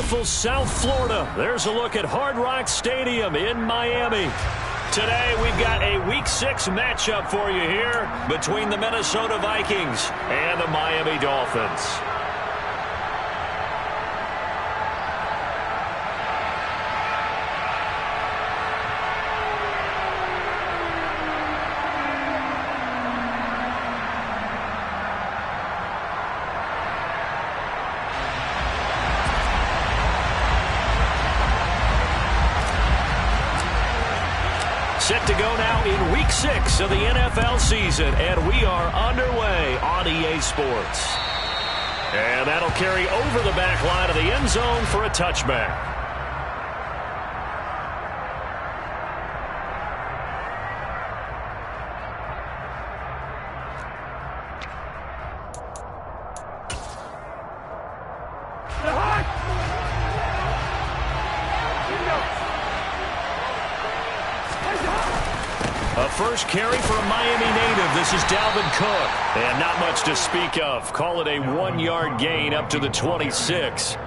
beautiful South Florida. There's a look at Hard Rock Stadium in Miami. Today we've got a Week 6 matchup for you here between the Minnesota Vikings and the Miami Dolphins. Set to go now in Week 6 of the NFL season, and we are underway on EA Sports. And that'll carry over the back line of the end zone for a touchback. A first carry for a Miami native. This is Dalvin Cook. And not much to speak of. Call it a 1-yard gain up to the 26.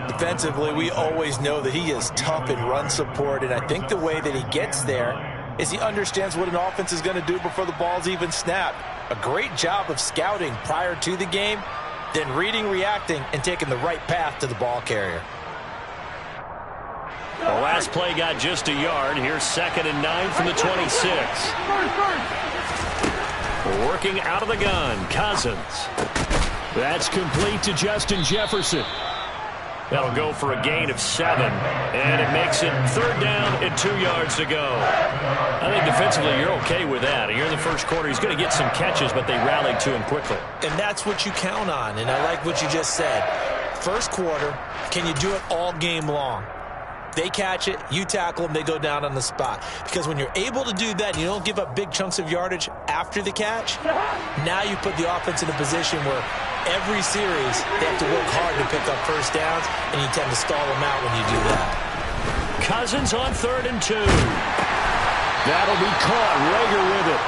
Defensively, we always know that he is tough in run support, and I think the way that he gets there is he understands what an offense is going to do before the ball's even snapped. A great job of scouting prior to the game, then reading, reacting, and taking the right path to the ball carrier. The last play got just a yard. Here's 2nd and 9 from the 26. Working out of the gun, Cousins. That's complete to Justin Jefferson. That'll go for a gain of 7. And it makes it 3rd down and 2 yards to go. I think defensively you're okay with that. Here in the first quarter, he's going to get some catches, but they rallied to him quickly. And that's what you count on, and I like what you just said. First quarter, can you do it all game long? They catch it, you tackle them, they go down on the spot. Because when you're able to do that, you don't give up big chunks of yardage after the catch, now you put the offense in a position where every series they have to work hard to pick up first downs, and you tend to stall them out when you do that. Cousins on 3rd and 2. That'll be caught. Rager with it.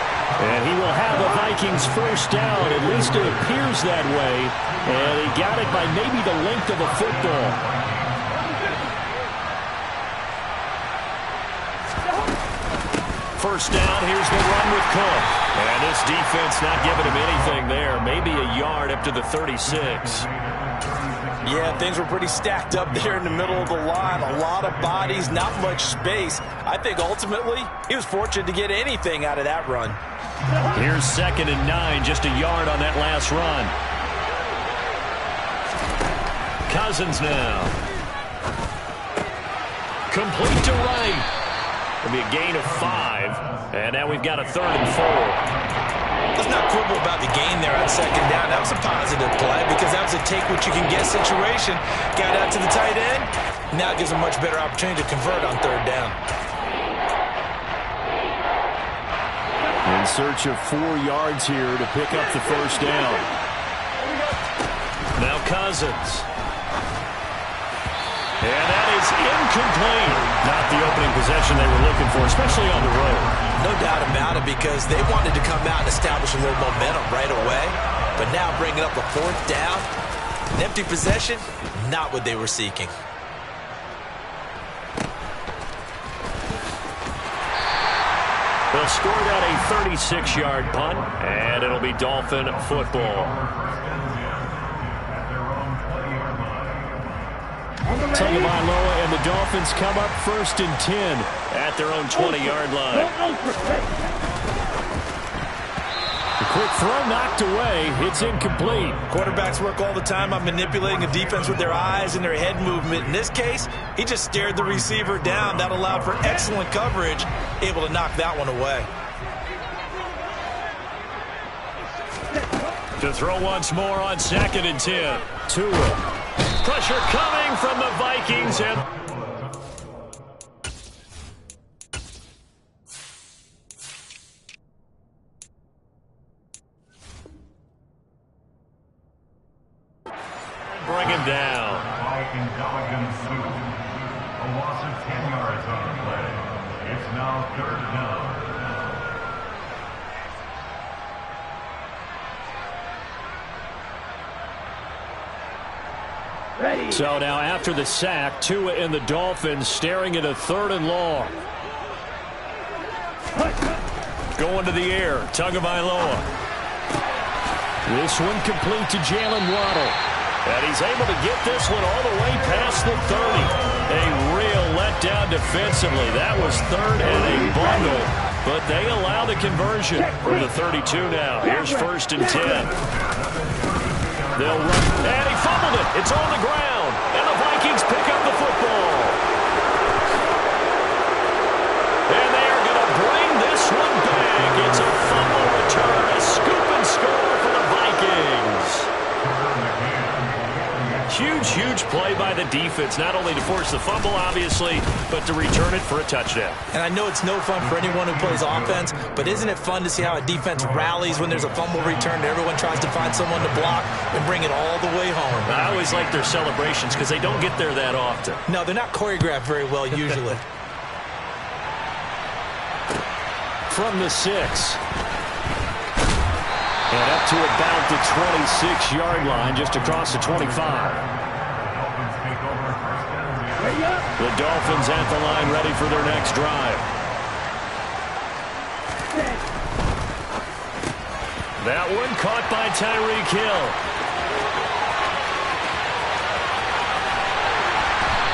And he will have the Vikings first down. At least it appears that way. And he got it by maybe the length of a football. First down, here's the run with Cook. And this defense not giving him anything there. Maybe a yard up to the 36. Yeah, things were pretty stacked up there in the middle of the line. A lot of bodies, not much space. I think ultimately he was fortunate to get anything out of that run. Here's 2nd and 9, just a yard on that last run. Cousins now. Complete to right. It'll be a gain of 5, and now we've got a 3rd and 4. Let's not quibble about the gain there on 2nd down. That was a positive play because that was a take-what-you-can-get situation. Got out to the tight end. Now it gives a much better opportunity to convert on 3rd down. In search of 4 yards here to pick up the first down. Now Cousins. And that is incomplete. Not the opening possession they were looking for, especially on the road. No doubt about it, because they wanted to come out and establish a little momentum right away. But now bringing up a 4th down, an empty possession, not what they were seeking. They'll score that a 36-yard punt, and it'll be Dolphin football. Tagovailoa and the Dolphins come up 1st and 10 at their own 20-yard line. The quick throw knocked away. It's incomplete. Quarterbacks work all the time on manipulating a defense with their eyes and their head movement. In this case, he just stared the receiver down. That allowed for excellent coverage, able to knock that one away. To throw once more on 2nd and 10. Tua. Pressure coming from the Vikings. And bring him down. Vikings elegant swoop. A loss of 10 yards on the play. It's now 3rd down. Ready. So now after the sack, Tua and the Dolphins staring at a 3rd and long. Going to the air, Tagovailoa. This one complete to Jalen Waddle. And he's able to get this one all the way past the 30. A real letdown defensively. That was 3rd and a bundle. But they allow the conversion for the 32 now. Here's 1st and 10. They'll run. And he fumbled it. It's on the ground. And the Vikings pick up the football. And they are going to bring this one back. It's a fumble return. A scoop and score for the Vikings. Huge play by the defense, not only to force the fumble, obviously, but to return it for a touchdown. And I know it's no fun for anyone who plays offense, but isn't it fun to see how a defense rallies when there's a fumble return and everyone tries to find someone to block and bring it all the way home? I always like their celebrations because they don't get there that often. No, they're not choreographed very well usually. From the 6. And up to about the 26-yard line, just across the 25. The Dolphins at the line, ready for their next drive. That one caught by Tyreek Hill.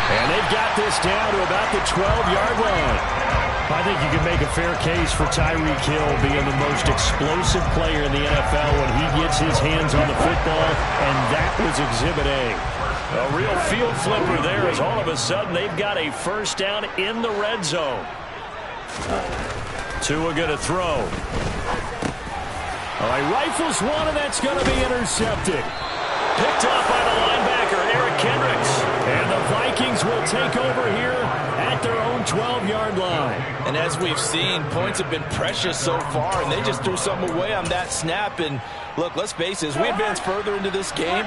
And they've got this down to about the 12-yard line. I think you can make a fair case for Tyreek Hill being the most explosive player in the NFL when he gets his hands on the football, and that was Exhibit A. A real field flipper there as all of a sudden they've got a 1st down in the red zone. Tua going to throw. All right, rifles one, and that's going to be intercepted. Picked off by the linebacker, Eric Kendricks. And the Vikings will take over here at their own 12-yard line. And as we've seen, points have been precious so far, and they just threw something away on that snap. And look, let's face it, as we advance further into this game,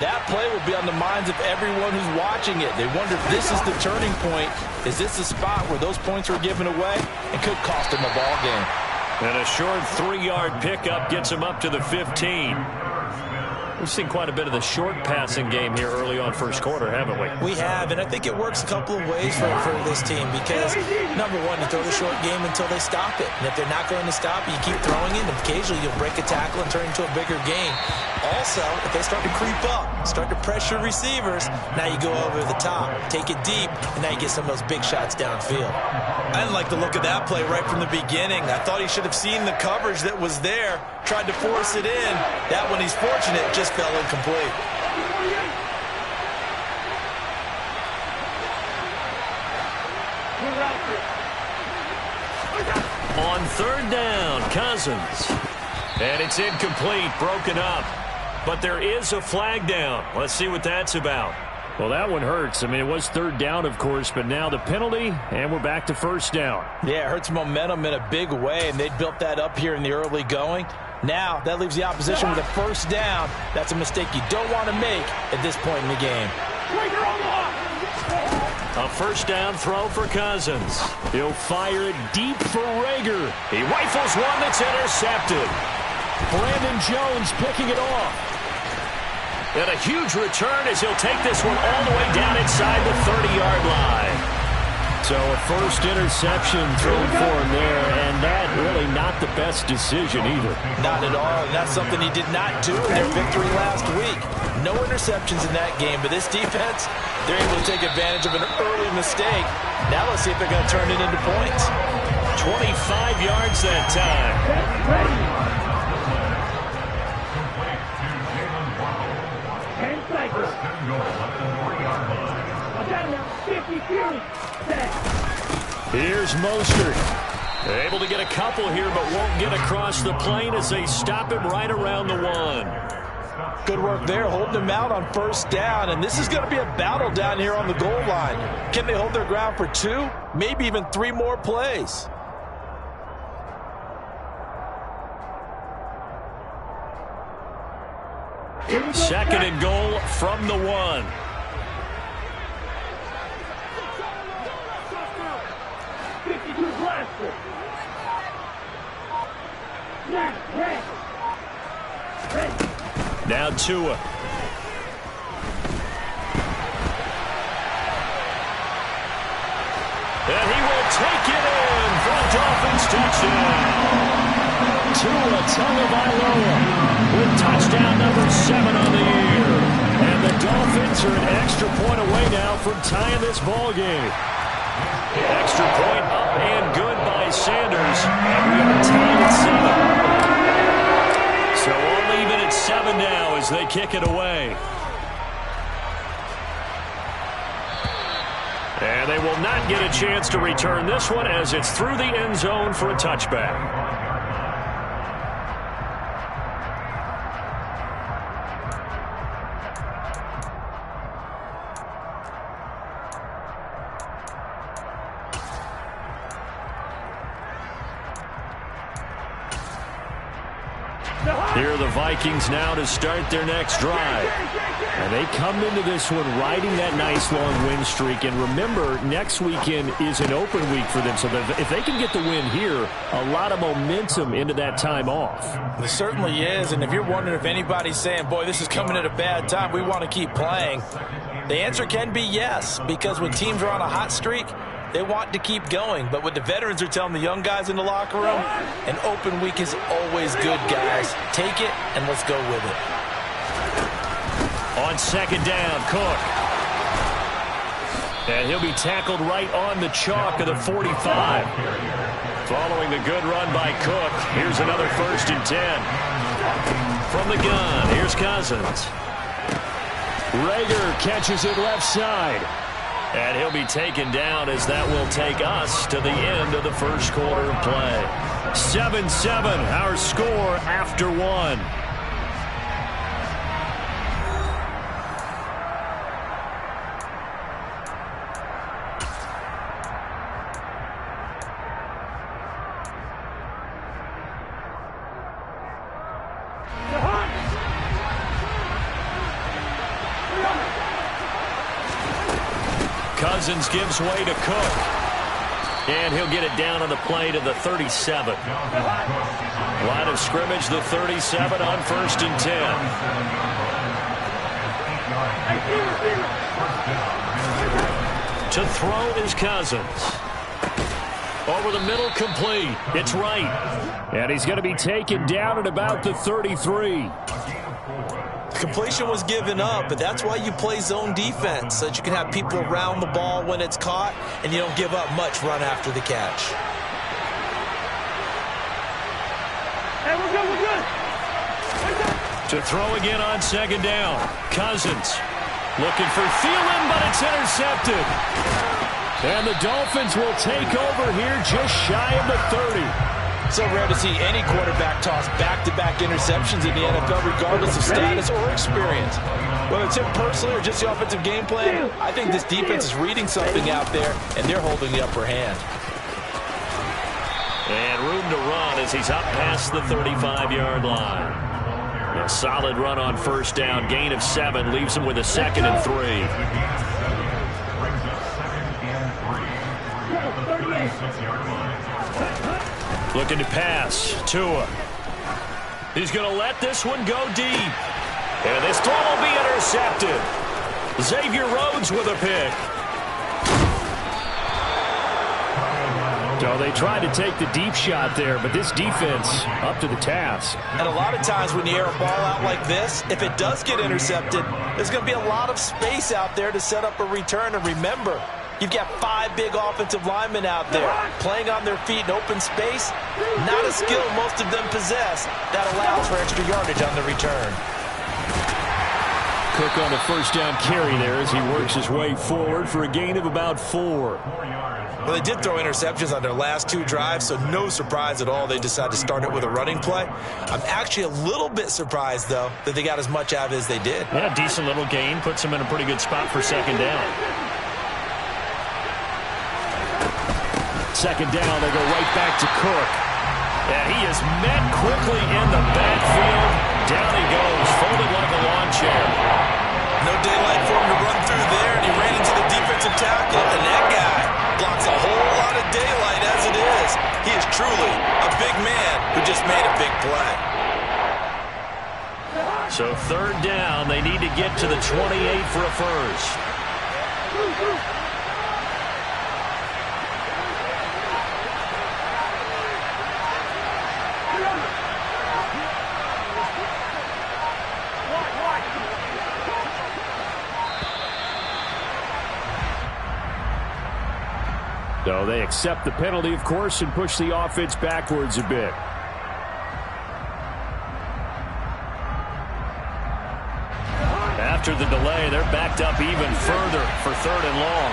that play will be on the minds of everyone who's watching it. They wonder if this is the turning point. Is this the spot where those points were given away? It could cost them a ball game. And a short 3-yard pickup gets them up to the 15. We've seen quite a bit of the short passing game here early on first quarter, haven't we? We have, and I think it works a couple of ways for this team because, number one, you throw the short game until they stop it. And if they're not going to stop it, you keep throwing it, and occasionally you'll break a tackle and turn into a bigger game. Also, if they start to creep up, start to pressure receivers, now you go over the top, take it deep, and now you get some of those big shots downfield. I didn't like the look of that play right from the beginning. I thought he should have seen the coverage that was there, tried to force it in. That one, he's fortunate, just fell incomplete. On 3rd down, Cousins. And it's incomplete, broken up. But there is a flag down. Let's see what that's about. Well, that one hurts. I mean, it was 3rd down, of course, but now the penalty, and we're back to 1st down. Yeah, it hurts momentum in a big way, and they built that up here in the early going. Now, that leaves the opposition with a 1st down. That's a mistake you don't want to make at this point in the game. A 1st down throw for Cousins. He'll fire it deep for Rager. He rifles one that's intercepted. Brandon Jones picking it off. And a huge return as he'll take this one all the way down inside the 30-yard line. So a 1st interception thrown for him there, and that really not the best decision either. Not at all, and that's something he did not do in their victory last week. No interceptions in that game, but this defense, they're able to take advantage of an early mistake. Now let's see if they're going to turn it into points. 25 yards that time. Here's Mostert. They're able to get a couple here, but won't get across the plane as they stop him right around the 1. Good work there, holding him out on 1st down, and this is going to be a battle down here on the goal line. Can they hold their ground for 2, maybe even 3 more plays? Second and goal from the 1. Now Tua. And he will take it in for a Dolphins touchdown. Tua Tagovailoa with touchdown number 7 on the year. And the Dolphins are an extra point away now from tying this ball game. Extra point up and good by Sanders. And we are tied at 7. So we'll leave it at 7 now as they kick it away. And they will not get a chance to return this one as it's through the end zone for a touchback. Here are the Vikings now to start their next drive. And they come into this one riding that nice long win streak. And remember, next weekend is an open week for them. So if they can get the win here, a lot of momentum into that time off. It certainly is. And if you're wondering if anybody's saying, boy, this is coming at a bad time, we want to keep playing, the answer can be yes. Because when teams are on a hot streak, they want to keep going. But what the veterans are telling the young guys in the locker room, an open week is always good, guys. Take it, and let's go with it. On second down, Cook. And he'll be tackled right on the chalk of the 45. Following a good run by Cook, here's another 1st and 10. From the gun, here's Cousins. Rager catches it left side. And he'll be taken down as that will take us to the end of the first quarter of play. 7-7, our score after 1. Cousins gives way to Cook. And he'll get it down on the play to the 37. Line of scrimmage, the 37 on 1st and 10. To throw is Cousins. Over the middle, complete. It's right. And he's going to be taken down at about the 33. Completion was given up, but that's why you play zone defense, so that you can have people around the ball when it's caught, and you don't give up much run after the catch. Hey, we're good, we're good. To throw again on second down. Cousins looking for Thielen, but it's intercepted. And the Dolphins will take over here just shy of the 30. So rare to see any quarterback toss back-to-back interceptions in the NFL, regardless of status or experience. Whether it's him personally or just the offensive game plan, I think this defense is reading something out there, and they're holding the upper hand. And room to run as he's up past the 35-yard line. A solid run on 1st down, gain of 7, leaves him with a 2nd and 3. Looking to pass. Tua. He's going to let this one go deep. And this throw will be intercepted. Xavier Rhodes with a pick. So they tried to take the deep shot there, but this defense up to the task. And a lot of times when you air a ball out like this, if it does get intercepted, there's going to be a lot of space out there to set up a return. And remember, you've got 5 big offensive linemen out there playing on their feet in open space. Not a skill most of them possess that allows for extra yardage on the return. Cook on the 1st down carry there as he works his way forward for a gain of about 4. Well, they did throw interceptions on their last 2 drives, so no surprise at all they decided to start it with a running play. I'm actually a little bit surprised, though, that they got as much out of it as they did. Yeah, decent little gain. Puts them in a pretty good spot for 2nd down. 2nd down, they go right back to Cook. And he is met quickly in the backfield. Down he goes, folded like a lawn chair. No daylight for him to run through there, and he ran into the defensive tackle, and that guy blocks a whole lot of daylight as it is. He is truly a big man who just made a big play. So 3rd down, they need to get to the 28 for a first. So they accept the penalty, of course, and push the offense backwards a bit. After the delay, they're backed up even further for 3rd and long.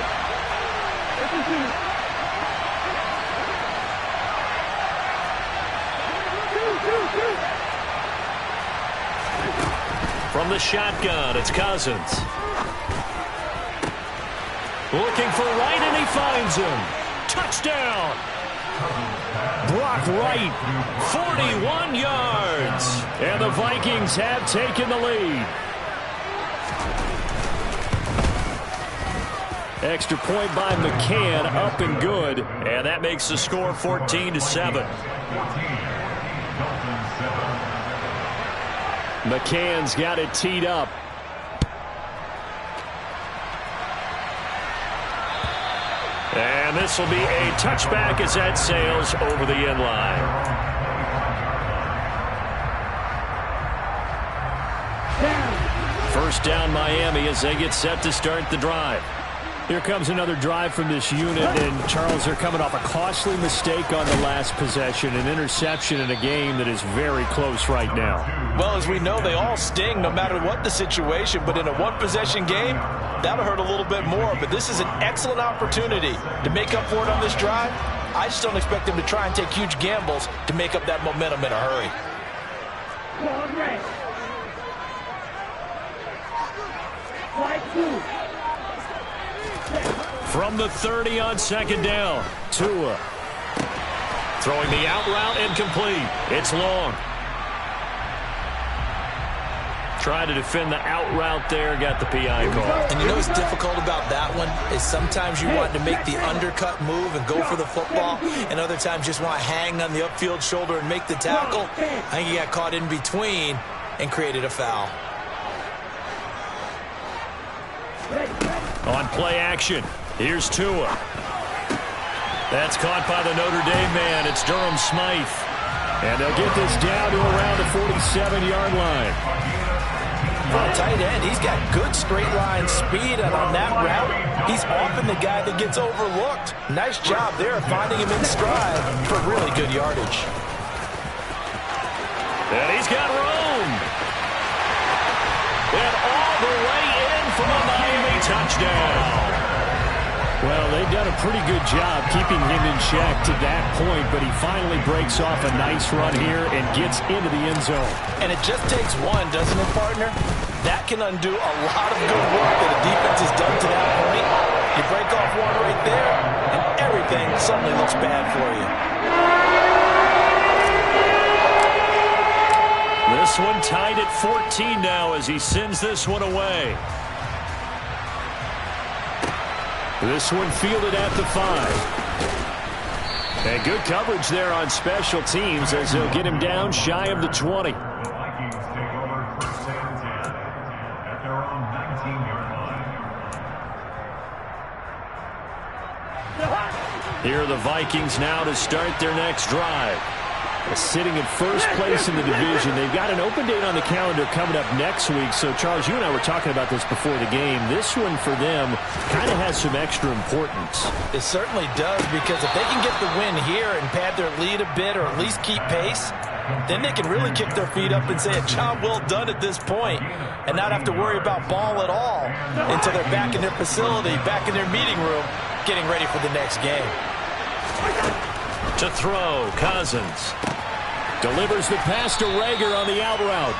From the shotgun, it's Cousins. Looking for Wright, and he finds him. Touchdown! Brock Wright, 41 yards. And the Vikings have taken the lead. Extra point by McCann, up and good. And that makes the score 14-7. McCann's got it teed up. And this will be a touchback as that sails over the end line. First down Miami as they get set to start the drive. Here comes another drive from this unit, and Charles, they're coming off a costly mistake on the last possession, an interception in a game that is very close right now. Well, as we know, they all sting no matter what the situation, but in a one-possession game, that'll hurt a little bit more. But this is an excellent opportunity to make up for it on this drive. I just don't expect them to try and take huge gambles to make up that momentum in a hurry. From the 30 on 2nd down, Tua. Throwing the out route incomplete. It's long. Trying to defend the out route there, got the PI call. And you know what's difficult about that one is sometimes you want to make the undercut move and go for the football, and other times just want to hang on the upfield shoulder and make the tackle. I think he got caught in between and created a foul. On play action, here's Tua. That's caught by the Notre Dame man. It's Durham Smythe. And they'll get this down to around the 47-yard line. For a tight end, he's got good straight line speed, and on that route, he's often the guy that gets overlooked. Nice job there finding him in stride for really good yardage. And he's got room. And all the way in from a Miami touchdown. Well, they've done a pretty good job keeping him in check to that point, but he finally breaks off a nice run here and gets into the end zone. And it just takes one, doesn't it, partner? That can undo a lot of good work that a defense has done to that point. You break off one right there, and everything suddenly looks bad for you. This one tied at 14 now as he sends this one away. This one fielded at the 5. And good coverage there on special teams as they'll get him down shy of the 20. The Vikings take over first and 10 at their own 19-yard line. Here are the Vikings now to start their next drive. Sitting in first place in the division. They've got an open date on the calendar coming up next week. So, Charles, you and I were talking about this before the game. This one for them kind of has some extra importance. It certainly does, because if they can get the win here and pad their lead a bit or at least keep pace, then they can really kick their feet up and say a job well done at this point and not have to worry about ball at all until they're back in their facility, back in their meeting room, getting ready for the next game. To throw, Cousins. Delivers the pass to Rager on the out route.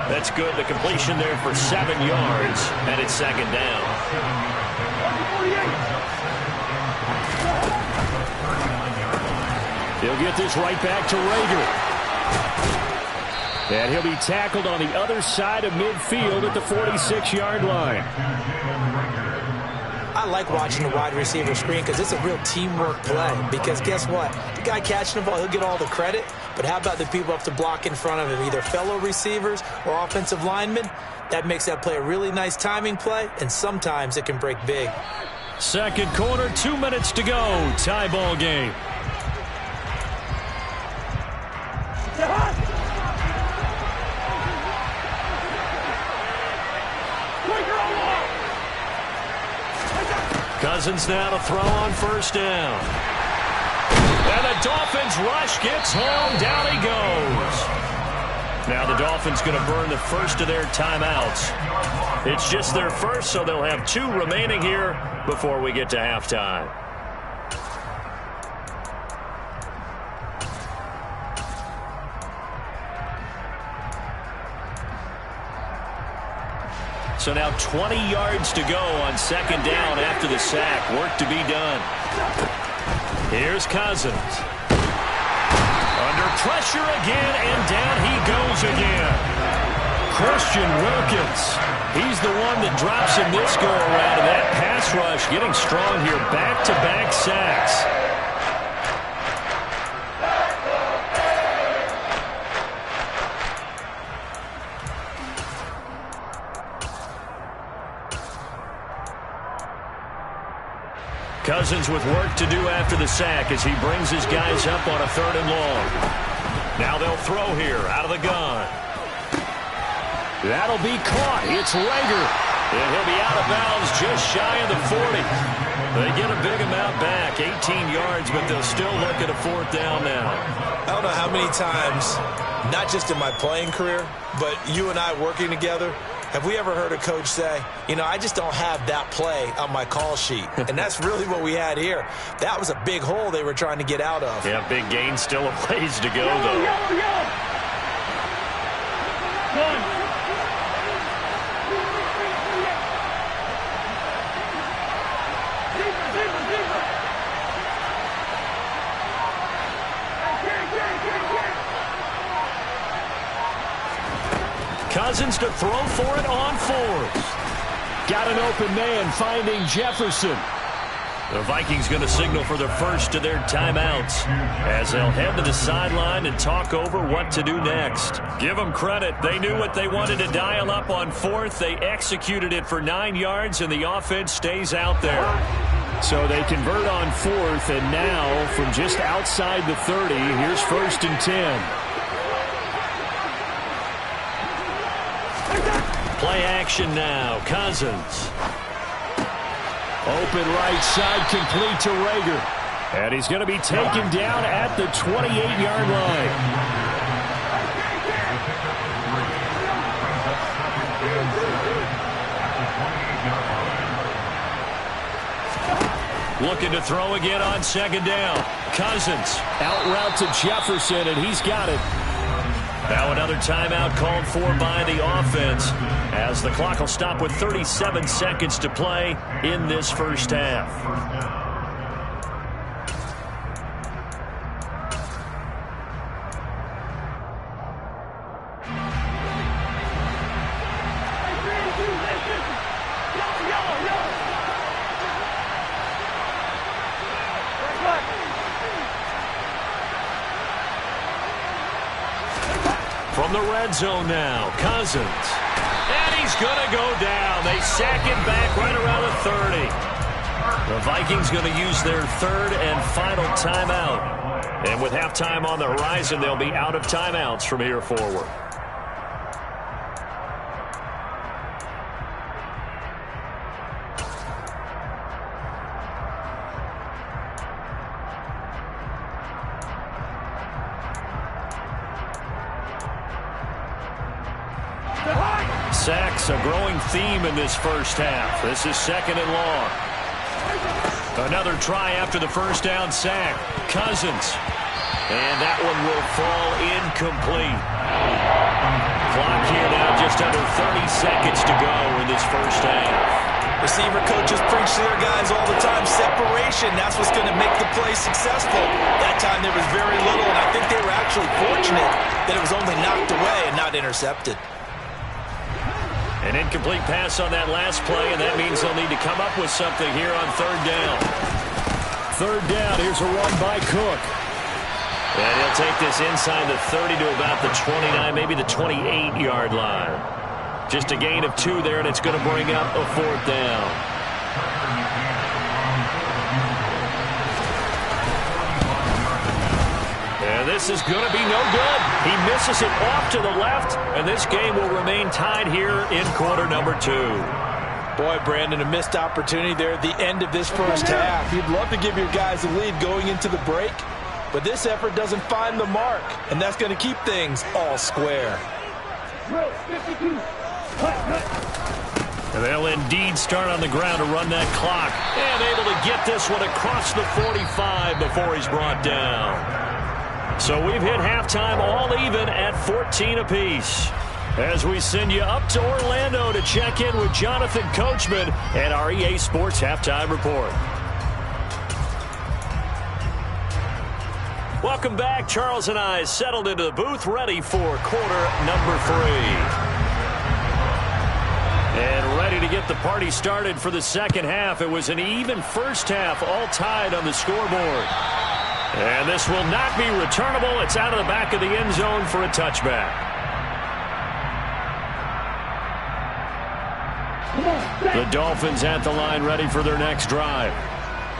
That's good. The completion there for 7 yards, and it's 2nd down. He'll get this right back to Rager. And he'll be tackled on the other side of midfield at the 46-yard line. I like watching the wide receiver screen because it's a real teamwork play. Because guess what? The guy catching the ball, he'll get all the credit. But how about the people up to block in front of him, either fellow receivers or offensive linemen? That makes that play a really nice timing play, and sometimes it can break big. Second quarter, 2 minutes to go. Tie ball game. Cousins now to throw on first down. And the Dolphins rush gets home. Down he goes. Now the Dolphins going to burn the first of their timeouts. It's just their first, so they'll have 2 remaining here before we get to halftime. So now 20 yards to go on second down after the sack. Work to be done. Here's Cousins. Under pressure again, and down he goes again. Christian Wilkins. He's the one that drops him this go-around. And that pass rush getting strong here. Back-to-back sacks. Cousins with work to do after the sack as he brings his guys up on a 3rd and long. Now they'll throw here out of the gun. That'll be caught. It's Rager. And he'll be out of bounds just shy of the 40. They get a big amount back, 18 yards, but they'll still look at a 4th down now. I don't know how many times, not just in my playing career, but you and I working together, have we ever heard a coach say, you know, I just don't have that play on my call sheet? And that's really what we had here. That was a big hole they were trying to get out of. Yeah, big gain, still a ways to go, though. Cousins to throw for it on 4th. Got an open man finding Jefferson. The Vikings going to signal for the first of their timeouts as they'll head to the sideline and talk over what to do next. Give them credit. They knew what they wanted to dial up on 4th. They executed it for 9 yards, and the offense stays out there. So they convert on 4th, and now from just outside the 30, here's 1st and 10. Play action now. Cousins. Open right side, complete to Rager. And he's going to be taken down at the 28-yard line. Looking to throw again on second down. Cousins out route to Jefferson, and he's got it. Now another timeout called for by the offense as the clock will stop with 37 seconds to play in this first half. From the red zone now, Cousins. And he's going to go down. They sack him back right around the 30. The Vikings going to use their 3rd and final timeout. And with halftime on the horizon, they'll be out of timeouts from here forward. Sacks, a growing theme in this first half. This is 2nd and long. Another try after the first down sack. Cousins. And that one will fall incomplete. Clock here now just under 30 seconds to go in this first half. Receiver coaches preach to their guys all the time. Separation, that's what's going to make the play successful. That time there was very little, and I think they were actually fortunate that it was only knocked away and not intercepted. An incomplete pass on that last play, and that means they'll need to come up with something here on 3rd down. 3rd down, here's a run by Cook. And he'll take this inside the 30 to about the 29, maybe the 28-yard line. Just a gain of 2 there, and it's going to bring up a 4th down. And this is going to be no good. He misses it off to the left, and this game will remain tied here in quarter number 2. Boy, Brandon, a missed opportunity there at the end of this first half. You'd love to give your guys a lead going into the break, but this effort doesn't find the mark, and that's going to keep things all square. And they'll indeed start on the ground to run that clock, and able to get this one across the 45 before he's brought down. So we've hit halftime all even at 14 apiece. As we send you up to Orlando to check in with Jonathan Coachman and our EA Sports Halftime Report. Welcome back. Charles and I settled into the booth, ready for quarter number 3. And ready to get the party started for the second half. It was an even first half, all tied on the scoreboard. And this will not be returnable. It's out of the back of the end zone for a touchback. The Dolphins at the line, ready for their next drive.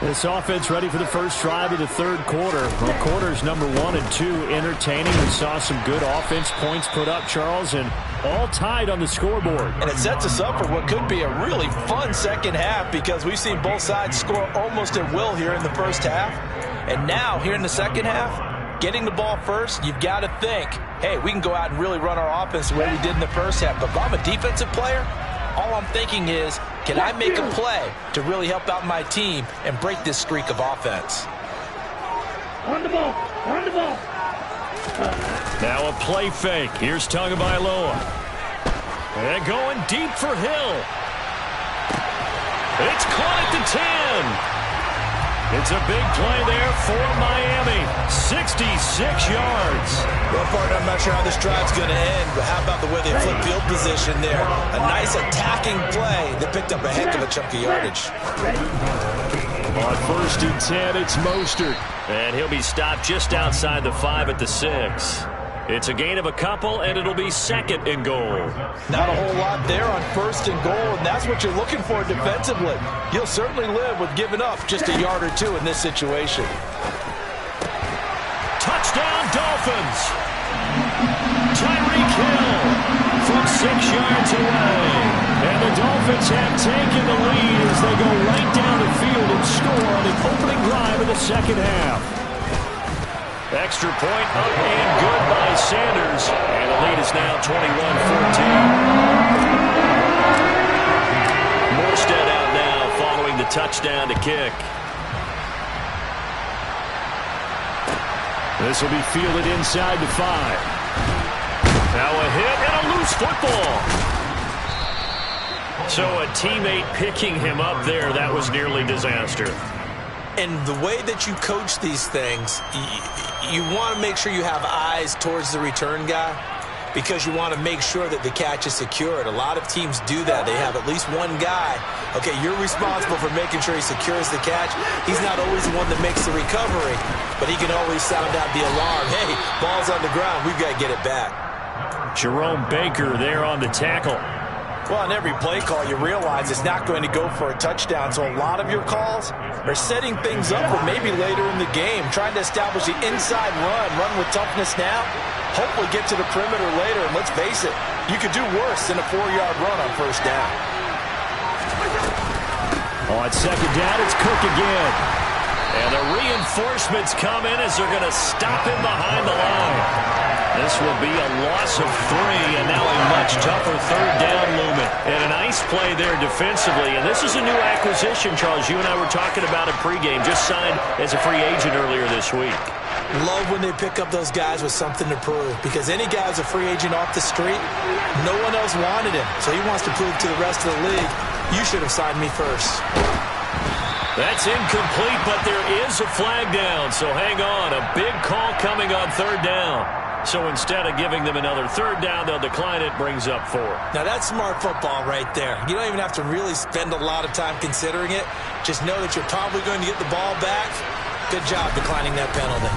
This offense ready for the first drive of the third quarter. Well, quarters number 1 and 2 entertaining. We saw some good offense points put up, Charles, and all tied on the scoreboard. And it sets us up for what could be a really fun second half, because we've seen both sides score almost at will here in the first half. And now, here in the second half, getting the ball first, you've got to think, hey, we can go out and really run our offense the way we did in the first half. But if I'm a defensive player, all I'm thinking is, can I make a play to really help out my team and break this streak of offense? On the ball. On the ball. Now a play fake. Here's Tagovailoa. And going deep for Hill. It's caught at the 10. It's a big play there for Miami. 66 yards. Well, partner, I'm not sure how this drive's going to end, but how about the way they flip field position there? A nice attacking play that picked up a heck of a chunk of yardage. On 1st and 10, it's Mostert. And he'll be stopped just outside the 5 at the 6. It's a gain of a couple, and it'll be 2nd and goal. Not a whole lot there on 1st and goal, and that's what you're looking for defensively. You'll certainly live with giving up just a yard or 2 in this situation. Touchdown, Dolphins! Tyreek Hill from 6 yards away. And the Dolphins have taken the lead as they go right down the field and score on the opening drive of the second half. Extra point up and good by Sanders. And the lead is now 21-14. Morstead out now following the touchdown to kick. This will be fielded inside the 5. Now a hit and a loose football. So a teammate picking him up there, that was nearly disaster. And the way that you coach these things, you want to make sure you have eyes towards the return guy, because you want to make sure that the catch is secured. A lot of teams do that. They have at least one guy. Okay, you're responsible for making sure he secures the catch. He's not always the one that makes the recovery, but he can always sound out the alarm. Hey, ball's on the ground. We've got to get it back. Jerome Baker there on the tackle. Well, on every play call, you realize it's not going to go for a touchdown, so a lot of your calls are setting things up for maybe later in the game, trying to establish the inside run with toughness now, hopefully get to the perimeter later, and let's face it, you could do worse than a 4-yard run on 1st down. On 2nd down, it's Cook again. And the reinforcements come in as they're going to stop him behind the line. This will be a loss of 3, and now a much tougher 3rd down movement. And a nice play there defensively. And this is a new acquisition, Charles. You and I were talking about it pregame. Just signed as a free agent earlier this week. Love when they pick up those guys with something to prove, because any guy who's a free agent off the street, no one else wanted him. So he wants to prove to the rest of the league, you should have signed me first. That's incomplete, but there is a flag down. So hang on. A big call coming on 3rd down. So instead of giving them another 3rd down, they'll decline it, brings up 4. Now that's smart football right there. You don't even have to really spend a lot of time considering it. Just know that you're probably going to get the ball back. Good job declining that penalty.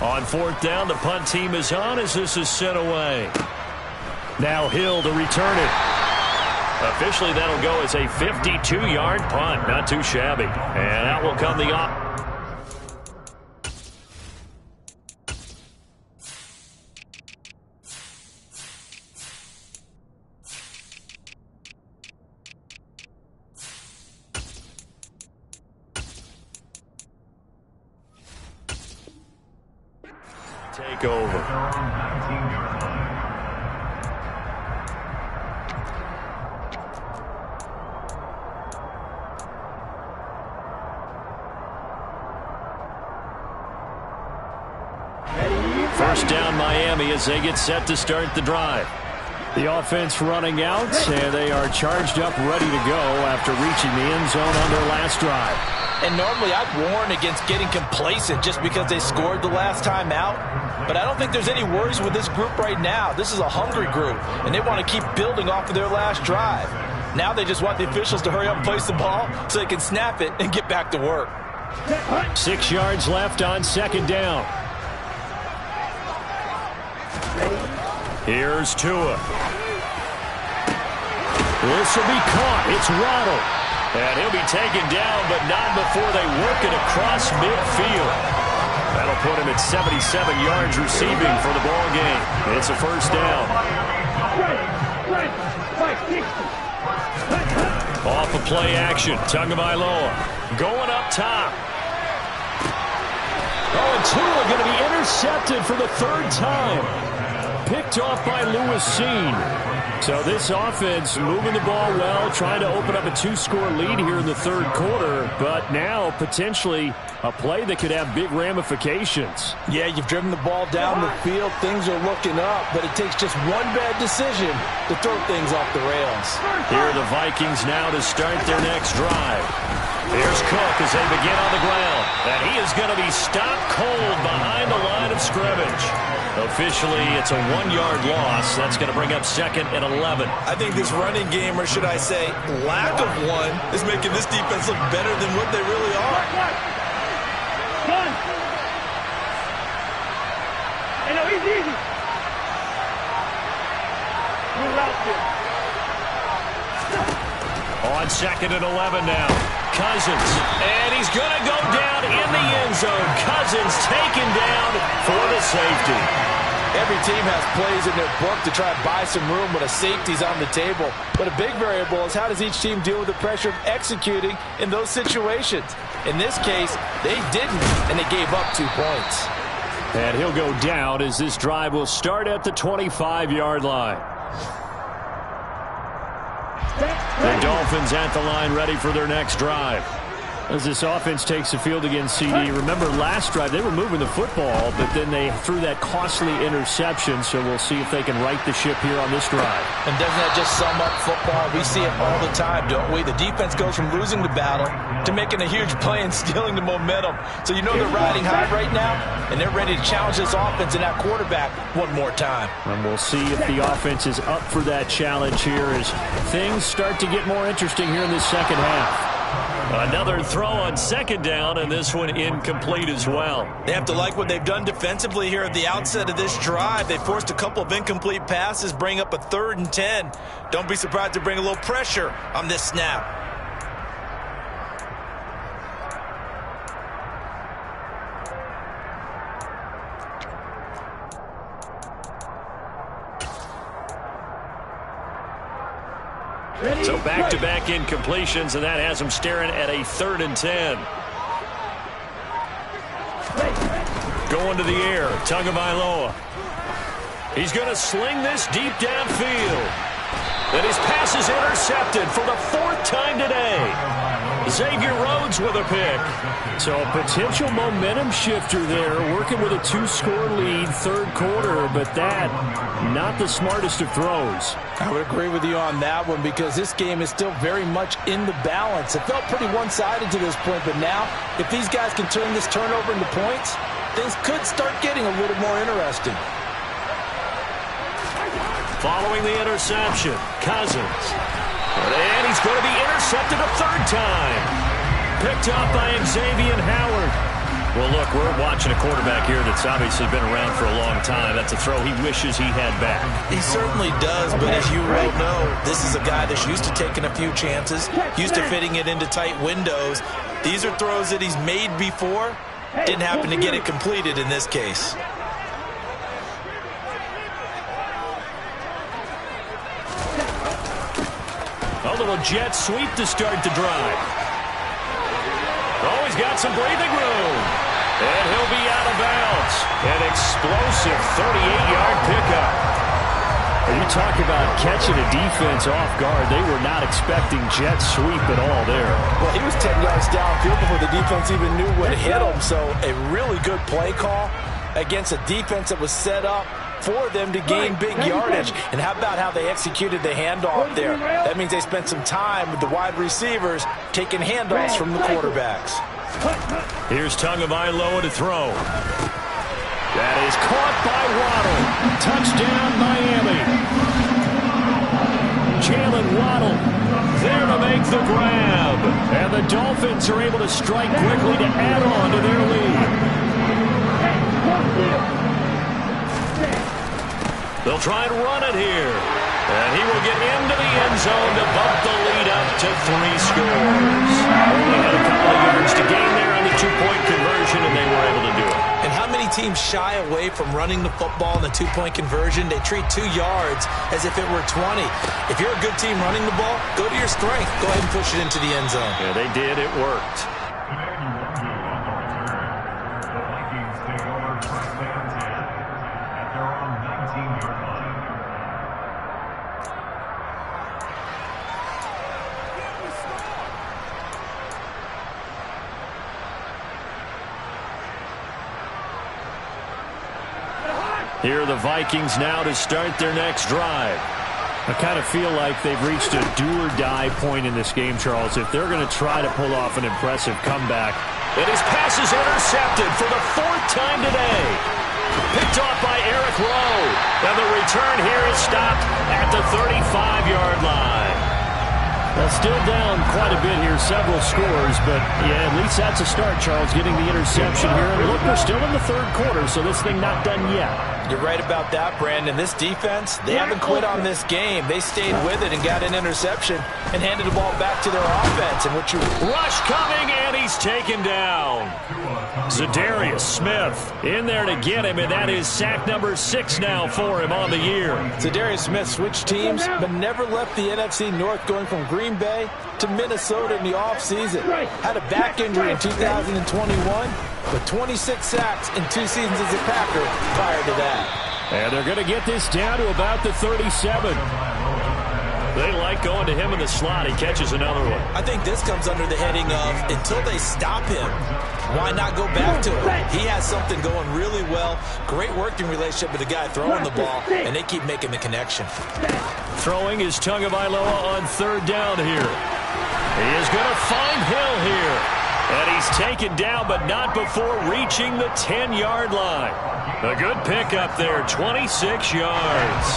On 4th down, the punt team is on as this is sent away. Now Hill to return it. Officially, that'll go as a 52-yard punt. Not too shabby. And out will come the op. take over. Their own 19-yard line. First down Miami as they get set to start the drive. The offense running out, and they are charged up, ready to go after reaching the end zone on their last drive. And normally I'd warn against getting complacent just because they scored the last time out. But I don't think there's any worries with this group right now. This is a hungry group, and they want to keep building off of their last drive. Now they just want the officials to hurry up and place the ball so they can snap it and get back to work. 6 yards left on second down. Here's Tua. This will be caught. It's Waddle. And he'll be taken down, but not before they work it across midfield. That'll put him at 77 yards receiving for the ball game. It's a first down. Off of play action. Tagovailoa going up top. Oh, and Tua going to be intercepted for the third time. Picked off by Lewis Seen. So this offense moving the ball well, trying to open up a 2-score lead here in the third quarter, but now potentially a play that could have big ramifications. Yeah, you've driven the ball down the field. Things are looking up, but it takes just one bad decision to throw things off the rails. Here are the Vikings now to start their next drive. Here's Cook as they begin on the ground. And he is going to be stopped cold behind the line of scrimmage. Officially, it's a 1-yard loss. That's going to bring up second and 11. I think this running game, or should I say lack of one, is making this defense look better than what they really are. Run. Hey, no, he's easy. Move out there. On second and 11 now. Cousins, and he's going to go down in the end zone. Cousins taken down for the safety. Every team has plays in their book to try and buy some room when a safety's on the table. But a big variable is how does each team deal with the pressure of executing in those situations. In this case, they didn't, and they gave up 2 points. And he'll go down as this drive will start at the 25-yard line. The Dolphins at the line ready for their next drive. As this offense takes the field against CD, remember last drive they were moving the football, but then they threw that costly interception, so we'll see if they can right the ship here on this drive. And doesn't that just sum up football? We see it all the time, don't we? The defense goes from losing the battle to making a huge play and stealing the momentum. So you know they're riding high right now, and they're ready to challenge this offense and that quarterback one more time. And we'll see if the offense is up for that challenge here as things start to get more interesting here in this second half. Another throw on second down, and this one incomplete as well. They have to like what they've done defensively here at the outset of this drive. They forced a couple of incomplete passes, bring up a 3rd and 10. Don't be surprised to bring a little pressure on this snap. So back-to-back incompletions, and that has them staring at a 3rd and 10. Going to the air, Tagovailoa. He's going to sling this deep downfield. And his pass is intercepted for the 4th time today. Xavier Rhodes with a pick. So a potential momentum shifter there, working with a 2-score lead, third quarter, but that, not the smartest of throws. I would agree with you on that one because this game is still very much in the balance. It felt pretty one-sided to this point, but now, if these guys can turn this turnover into points, things could start getting a little more interesting. Following the interception, Cousins. And he's going to be intercepted a 3rd time. Picked up by Xavier Howard. Well, look, we're watching a quarterback here that's obviously been around for a long time. That's a throw he wishes he had back. He certainly does, but as you well know, this is a guy that's used to taking a few chances, used to fitting it into tight windows. These are throws that he's made before. Didn't happen to get it completed in this case. A little jet sweep to start the drive. Oh, he's got some breathing room. And he'll be out of bounds. And explosive 38-yard pickup. You talk about catching a defense off guard. They were not expecting jet sweep at all there. Well, he was 10 yards downfield before the defense even knew what hit him. So a really good play call against a defense that was set up for them to gain big yardage. And how about how they executed the handoff there? That means they spent some time with the wide receivers taking handoffs from the quarterbacks. Here's Tagovailoa to throw. That is caught by Waddle. Touchdown, Miami. Jalen Waddle there to make the grab. And the Dolphins are able to strike quickly to add on to their lead. They'll try and run it here. And he will get into the end zone to bump the lead up to 3 scores. Only had a couple of yards to gain there on the 2-point conversion, and they were able to do it. And how many teams shy away from running the football in the 2-point conversion? They treat 2 yards as if it were 20. If you're a good team running the ball, go to your strength. Go ahead and push it into the end zone. Yeah, they did. It worked. The Vikings take over first and 10 at their own 19-yard line. Here are the Vikings now to start their next drive. I kind of feel like they've reached a do-or-die point in this game, Charles. If they're going to try to pull off an impressive comeback. And his pass is intercepted for the 4th time today. Picked off by Eric Rowe. And the return here is stopped at the 35-yard line. Well, still down quite a bit here, several scores, but yeah, at least that's a start, Charles, getting the interception here. And look, we're still in the 3rd quarter, so this thing not done yet. You're right about that, Brandon. This defense, they haven't quit on this game. They stayed with it and got an interception and handed the ball back to their offense. And what you rush coming, and he's taken down. Zadarius Smith in there to get him, and that is sack number 6 now for him on the year. Zadarius Smith switched teams, but never left the NFC North, going from Green Bay to Minnesota in the offseason. Had a back injury in 2021, but 26 sacks in 2 seasons as a Packer prior to that. And they're going to get this down to about the 37. They like going to him in the slot. He catches another one. I think this comes under the heading of, until they stop him, why not go back to him? He has something going really well. Great working relationship with the guy throwing the ball, and they keep making the connection. Throwing is Tagovailoa on 3rd down here. He is going to find Hill here. And he's taken down, but not before reaching the 10-yard line. A good pickup there, 26 yards.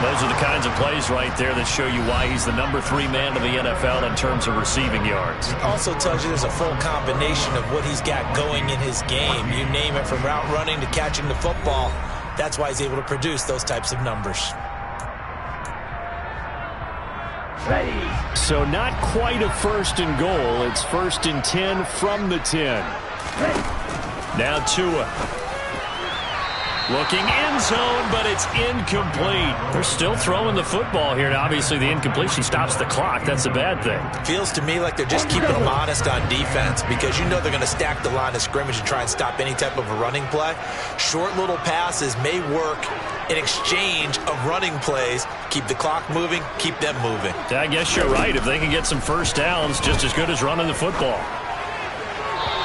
Those are the kinds of plays right there that show you why he's the number 3 man in the NFL in terms of receiving yards. Also tells you there's a full combination of what he's got going in his game. You name it, from route running to catching the football. That's why he's able to produce those types of numbers. So not quite a 1st and goal. It's 1st and 10 from the 10. Now Tua. Looking end zone, but it's incomplete. They're still throwing the football here. Now, obviously, the incompletion stops the clock. That's a bad thing. Feels to me like they're just keeping them honest on defense, because you know they're going to stack the line of scrimmage and try and stop any type of a running play. Short little passes may work in exchange of running plays. Keep the clock moving, keep them moving. I guess you're right. If they can get some first downs, just as good as running the football.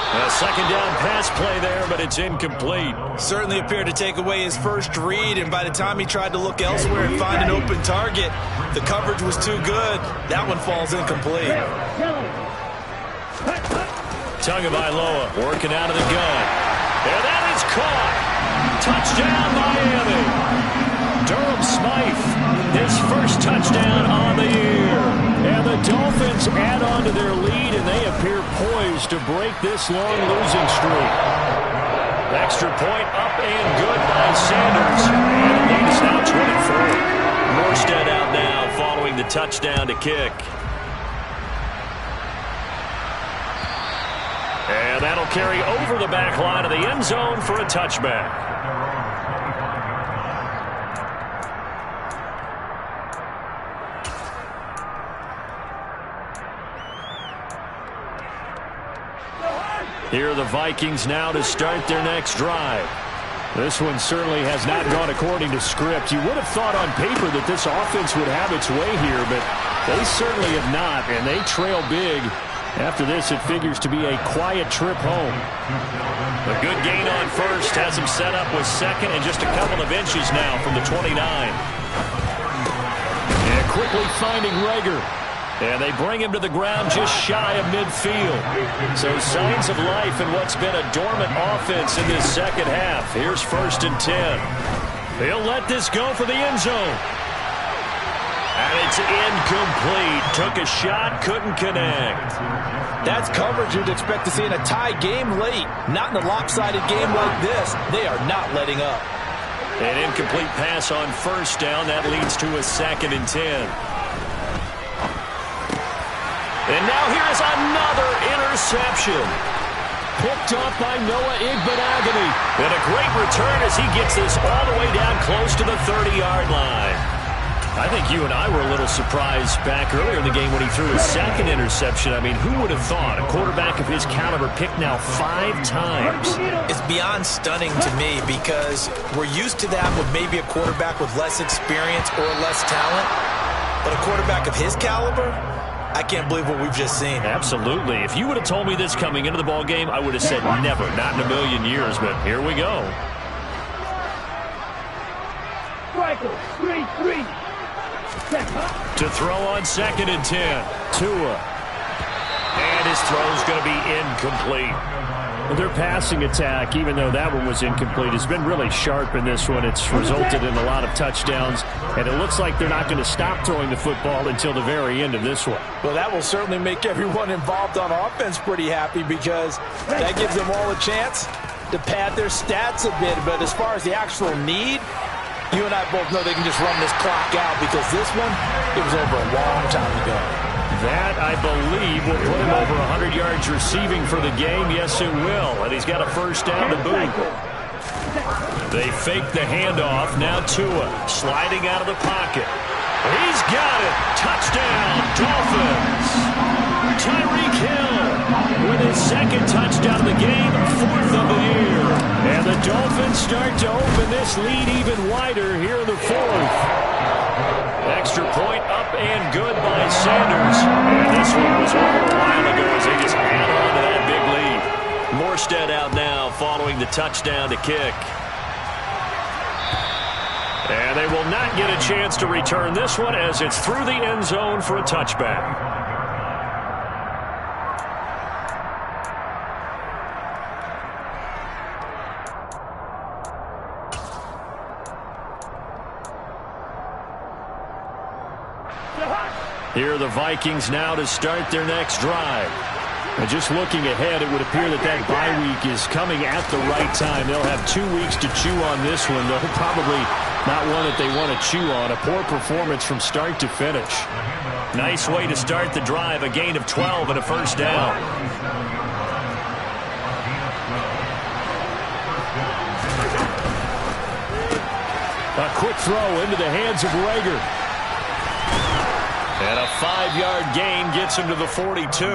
A 2nd down pass play there, but it's incomplete. Certainly appeared to take away his first read, and by the time he tried to look elsewhere and find an open target, the coverage was too good. That one falls incomplete. Tagovailoa working out of the gun. And that is caught. Touchdown, Miami. Durham Smythe, his first touchdown on the year. And the Dolphins add on to their lead, and they appear poised to break this long losing streak. Extra point up and good by Sanders. And the lead is now 24. Morstead out now following the touchdown to kick. And that'll carry over the back line of the end zone for a touchback. Here are the Vikings now to start their next drive. This one certainly has not gone according to script. You would have thought on paper that this offense would have its way here, but they certainly have not, and they trail big. After this, it figures to be a quiet trip home. A good gain on first has him set up with second and just a couple of inches now from the 29. And quickly finding Rager. And they bring him to the ground just shy of midfield. So signs of life in what's been a dormant offense in this second half. Here's 1st and 10. He'll let this go for the end zone. And it's incomplete. Took a shot, couldn't connect. That's coverage you'd expect to see in a tie game late. Not in a lopsided game like this. They are not letting up. An incomplete pass on 1st down. That leads to a 2nd and 10. And now here is another interception. Picked up by Noah Igbenogany. And a great return as he gets this all the way down close to the 30-yard line. I think you and I were a little surprised back earlier in the game when he threw his 2nd interception. I mean, who would have thought a quarterback of his caliber picked now 5 times? It's beyond stunning to me because we're used to that with maybe a quarterback with less experience or less talent. But a quarterback of his caliber, I can't believe what we've just seen. Absolutely. If you would have told me this coming into the ball game, I would have said never, not in a million years. But here we go. To throw on 2nd and 10. Tua. And his throw's going to be incomplete. Their passing attack, even though that one was incomplete, has been really sharp in this one. It's resulted in a lot of touchdowns, and it looks like they're not going to stop throwing the football until the very end of this one. Well, that will certainly make everyone involved on offense pretty happy because that gives them all a chance to pad their stats a bit. But as far as the actual need, you and I both know they can just run this clock out because this one, it was over a long time ago. That, I believe, will put him over 100 yards receiving for the game. Yes, it will. And he's got a 1st down to boot. They fake the handoff. Now Tua sliding out of the pocket. He's got it. Touchdown, Dolphins. Tyreek Hill with his 2nd touchdown of the game, 4th of the year. And the Dolphins start to open this lead even wider here in the 4th. Extra point up and good by Sanders. And this one was over a while ago as they just add on to that big lead. Morstead out now following the touchdown to kick. And they will not get a chance to return this one as it's through the end zone for a touchback. Here are the Vikings now to start their next drive. And just looking ahead, it would appear that that bye week is coming at the right time. They'll have 2 weeks to chew on this one, though probably not one that they want to chew on. A poor performance from start to finish. Nice way to start the drive, a gain of 12 and a 1st down. A quick throw into the hands of Rager. And a 5-yard gain gets him to the 42.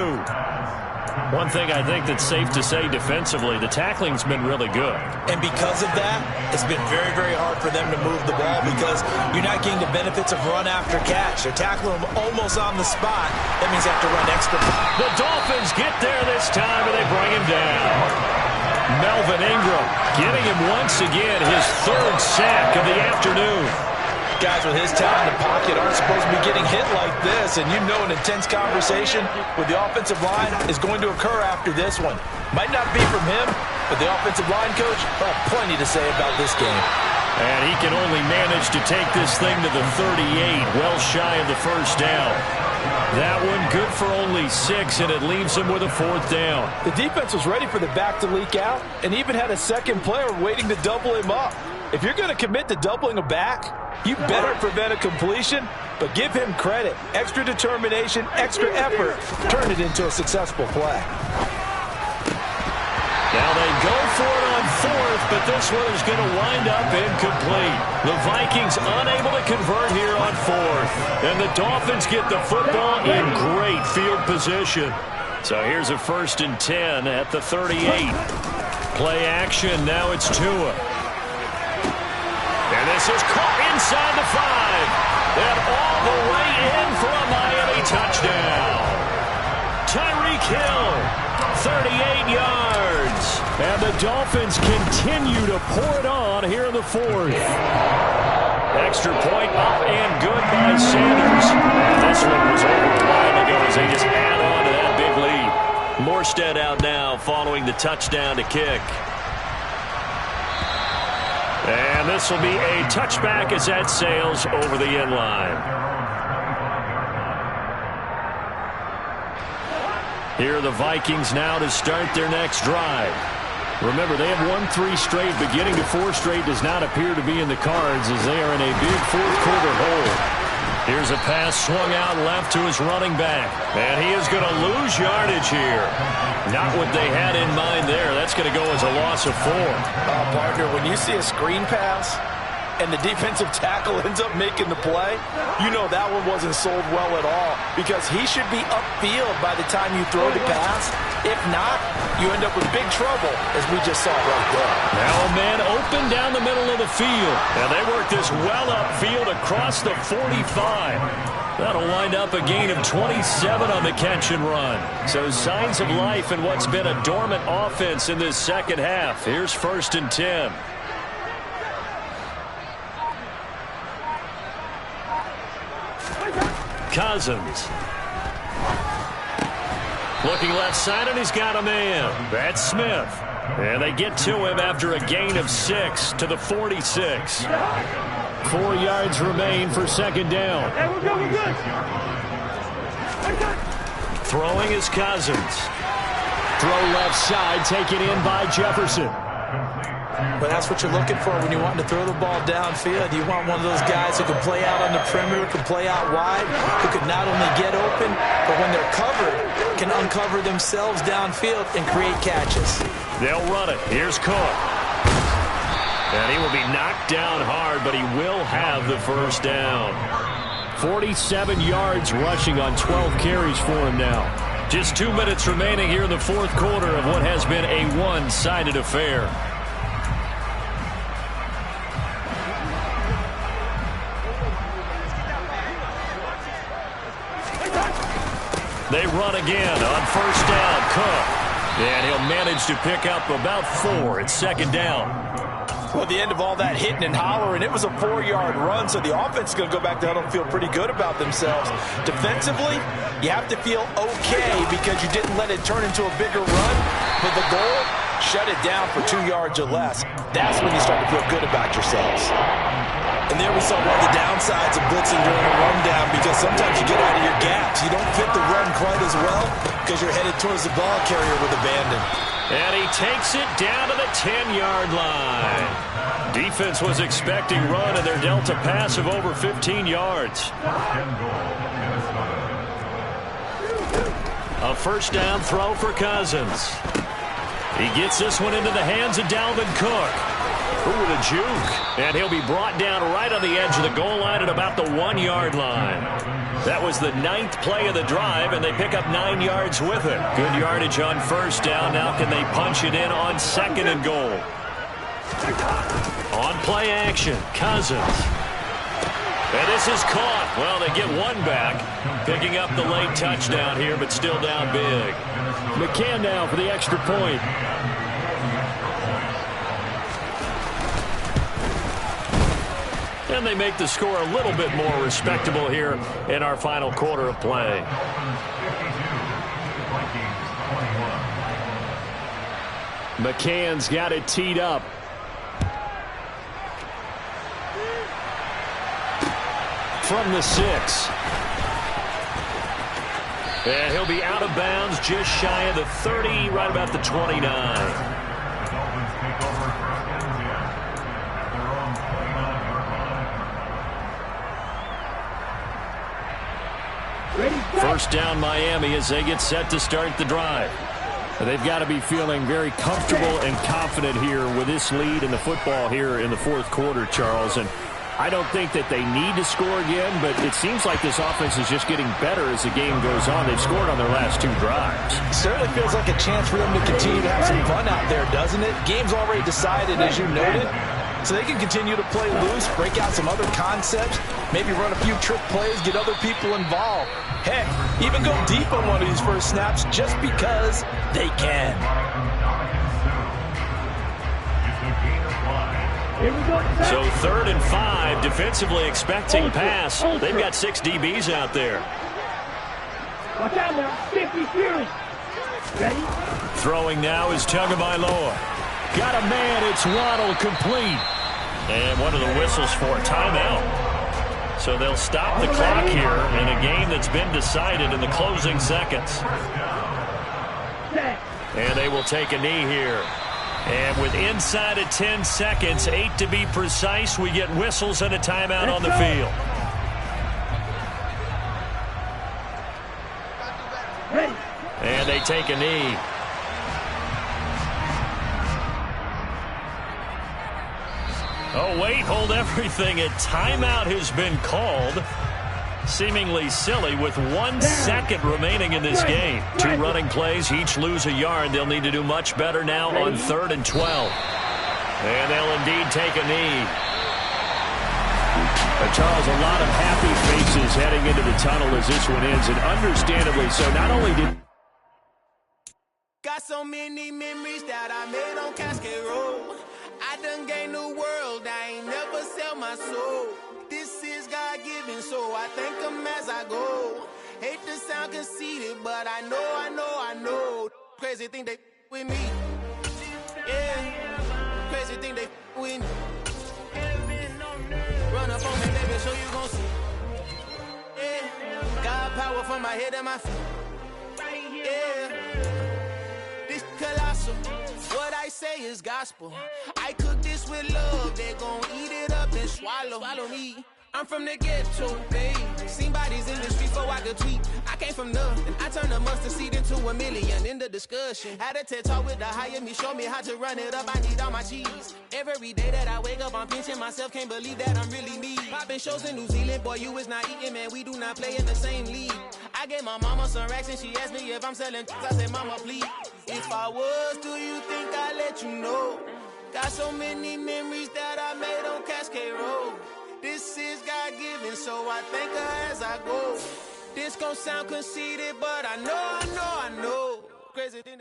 One thing I think that's safe to say defensively, the tackling's been really good. And because of that, it's been very, very hard for them to move the ball because you're not getting the benefits of run after catch. They're tackling them almost on the spot. That means they have to run extra. The Dolphins get there this time, and they bring him down. Melvin Ingram getting him once again his 3rd sack of the afternoon. Guys with his talent in the pocket aren't supposed to be getting hit like this, and you know an intense conversation with the offensive line is going to occur after this one. Might not be from him, but the offensive line coach will have plenty to say about this game. And he can only manage to take this thing to the 38, well shy of the 1st down. That one good for only 6, and it leaves him with a 4th down. The defense was ready for the back to leak out, and even had a 2nd player waiting to double him up. If you're going to commit to doubling a back, you better prevent a completion, but give him credit. Extra determination, extra effort, turn it into a successful play. Now they go for it on 4th, but this one is going to wind up incomplete. The Vikings unable to convert here on 4th. And the Dolphins get the football in great field position. So here's a 1st and 10 at the 38. Play action, now it's Tua. And this is caught inside the 5. And all the way in for a Miami touchdown. Tyreek Hill, 38 yards. And the Dolphins continue to pour it on here in the 4th. Extra point up and good by Sanders. And this one was over a while ago as they just add on to that big lead. Morstead out now following the touchdown to kick. And this will be a touchback as that sails over the end line. Here are the Vikings now to start their next drive. Remember, they have won 3 straight, but getting to 4 straight does not appear to be in the cards as they are in a big fourth-quarter hole. Here's a pass swung out left to his running back. And he is going to lose yardage here. Not what they had in mind there. That's going to go as a loss of 4. Partner, when you see a screen pass and the defensive tackle ends up making the play, you know that one wasn't sold well at all because he should be upfield by the time you throw the pass. If not, you end up with big trouble, as we just saw right there. Now a man open down the middle of the field. And they work this well upfield across the 45. That'll wind up a gain of 27 on the catch and run. So signs of life in what's been a dormant offense in this second half. Here's 1st and 10. Cousins. Looking left side, and he's got a man. That's Smith. And they get to him after a gain of 6 to the 46. 4 yards remain for 2nd down. Hey, we're good, we're good. Throwing is Cousins. Throw left side, taken in by Jefferson. But that's what you're looking for when you want to throw the ball downfield. You want one of those guys who can play out on the perimeter, can play out wide, who can not only get open, but when they're covered, can uncover themselves downfield and create catches. They'll run it. Here's Cook. And he will be knocked down hard, but he will have the 1st down. 47 yards rushing on 12 carries for him now. Just 2 minutes remaining here in the 4th quarter of what has been a one-sided affair. They run again on 1st down. Cook. And he'll manage to pick up about 4. It's 2nd down. Well, at the end of all that hitting and hollering, it was a 4-yard run, so the offense is going to go back there and feel pretty good about themselves. Defensively, you have to feel okay because you didn't let it turn into a bigger run. But the goal, shut it down for 2 yards or less. That's when you start to feel good about yourselves. And there we saw one of the downsides of blitzing during a rundown because sometimes you get out of your gaps. You don't fit the run quite as well because you're headed towards the ball carrier with abandon. And he takes it down to the 10-yard line. Defense was expecting run, and they're dealt a pass of over 15 yards. A 1st down throw for Cousins. He gets this one into the hands of Dalvin Cook. Ooh, the juke. And he'll be brought down right on the edge of the goal line at about the 1-yard line. That was the 9th play of the drive, and they pick up 9 yards with it. Good yardage on 1st down. Now can they punch it in on 2nd and goal? On play action, Cousins. And this is caught. Well, they get one back, picking up the late touchdown here, but still down big. McCann now for the extra point. And they make the score a little bit more respectable here in our final quarter of play. McCann's got it teed up. From the 6. And he'll be out of bounds just shy of the 30, right about the 29. First down Miami as they get set to start the drive. They've got to be feeling very comfortable and confident here with this lead in the football here in the 4th quarter, Charles. And I don't think that they need to score again, but it seems like this offense is just getting better as the game goes on. They've scored on their last 2 drives. It certainly feels like a chance for them to continue to have some fun out there, doesn't it? Game's already decided, as you noted. So they can continue to play loose, break out some other concepts, maybe run a few trick plays, get other people involved. Heck, even go deep on one of these first snaps just because they can. So 3rd and 5, defensively expecting pass. They've got 6 DBs out there. Watch out now, 50 Fury. Ready? Throwing now is Tagovailoa. Got a man, it's Waddle, complete. And what are the whistles for? Timeout. So they'll stop the clock here in a game that's been decided in the closing seconds. And they will take a knee here. And with inside of 10 seconds, 8 to be precise, we get whistles and a timeout on the field. And they take a knee. Oh, wait, hold everything. A timeout has been called. Seemingly silly with 1 second remaining in this game. 2 running plays, each lose a yard. They'll need to do much better now on 3rd and 12. And they'll indeed take a knee. Charles, a lot of happy faces heading into the tunnel as this one ends, and understandably so. Not only did... Got so many memories that I made on Cascade Road. I done gained the world, I ain't never sell my soul. This is God-given, so I thank him as I go. Hate to sound conceited, but I know. Crazy thing they with me. Yeah, crazy thing they with me. Run up on me, baby, so you gon' see. Yeah, God power from my head and my feet. Yeah, this colossal. What I say is gospel. I cook this with love. They gon' eat it up and swallow me. I'm from the ghetto, babe. Seen bodies in the streets so I could tweet. I came from nothing. I turned a mustard seed into a million. In the discussion, had a TED talk with the higher me. Show me how to run it up. I need all my cheese. Every day that I wake up, I'm pinching myself. Can't believe that I'm really me. Popping shows in New Zealand. Boy, you is not eating, man. We do not play in the same league. I gave my mama some racks and she asked me if I'm selling. I said, mama, please. If I was, do you think I'd let you know? Got so many memories that I made on Cascade Road. This is God-given, so I thank her as I go. This gon' sound conceited, but I know. Crazy thing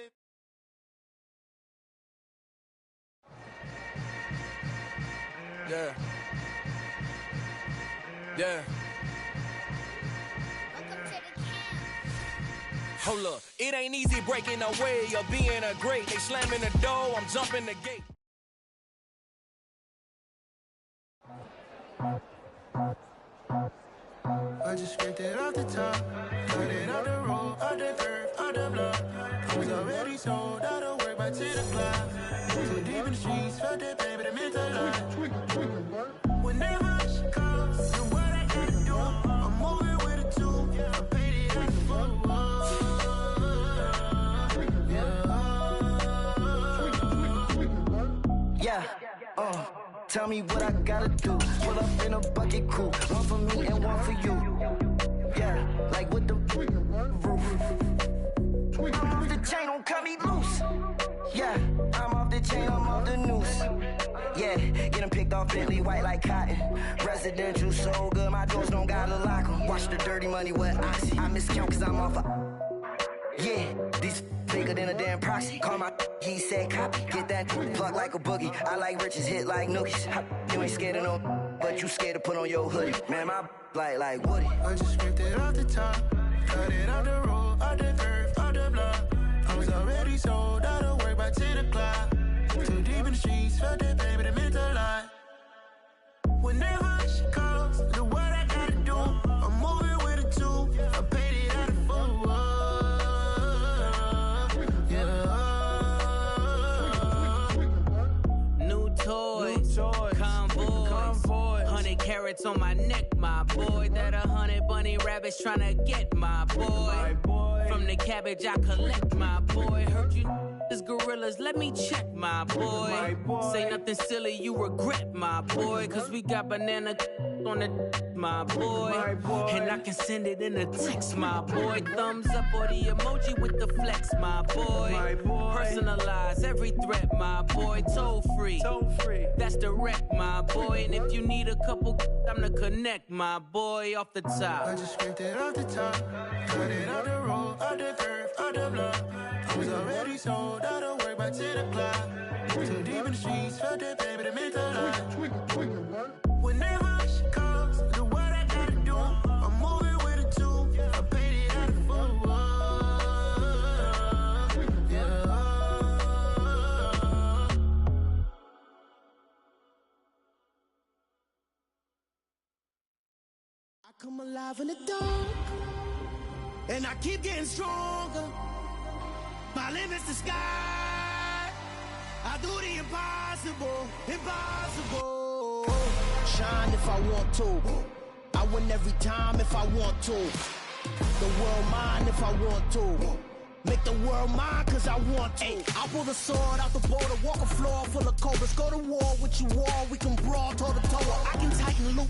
that... Yeah. Hold up, it ain't easy breaking away or being a great. They slamming the door, I'm jumping the gate. I just scraped it off the top, cut it off the road, off the curve, off the block. I was already sold, out of work by 10 o'clock. Too deep in the streets, felt that pain, but it meant a lot. Whenever she calls, and what I gotta do, I'm moving with a two. I paid it at the foot. Yeah, tell me what I gotta do. Pull up in a bucket crew, one for me and one for you. Yeah, like with the roof. I'm off the chain, don't cut me loose. Yeah, I'm off the chain, I'm off the noose. Yeah, getting picked off Bentley white like cotton. Residential so good, my doors don't gotta lock 'em. Watch the dirty money with oxy. I miscount cause I'm off yeah, these bigger than a damn proxy. Call my he said copy. Get that plug like a boogie. I like riches, hit like nookies. You ain't scared of no, but you scared to put on your hoodie. Man, my like Woody. I just scraped it off the top, cut it off the road, off the curve, off the block. I was already sold, out of work by 10 o'clock. Too deep in the streets, felt that pain, but it meant a lot. Whenever she calls, do what I gotta do. I'm moving with a two. I paid it out of full. Convoy, 100 carats on my neck, my boy. That 100 bunny rabbits tryna get my boy. From the cabbage I collect, my boy. Heard you is gorillas, let me check, my boy. Say nothing silly, you regret, my boy. Cause we got banana on the my boy. And I can send it in a text, my boy. Thumbs up or the emoji with the flex, my boy. Personalize every threat, my boy. Toll free. That's direct, my boy. And if you need a couple, I'm to connect, my boy, off the top. I just scraped it off the top, cut it off the road, off the curve, off the block. I was already sold, I don't work by 10 o'clock. Too deep in the streets, felt it, baby, to make a lot. Whenever she calls, do what I gotta do. I'm moving with a two, I paid it out of full. Yeah. I come alive in the dark, and I keep getting stronger. My limit's the sky. I do the impossible, impossible. Shine if I want to. I win every time if I want to. The world mine if I want to. Make the world mine cause I want to. I'll pull the sword out the border, walk a floor full of cobras. Go to war with you all, we can brawl toe to toe. I can tighten loop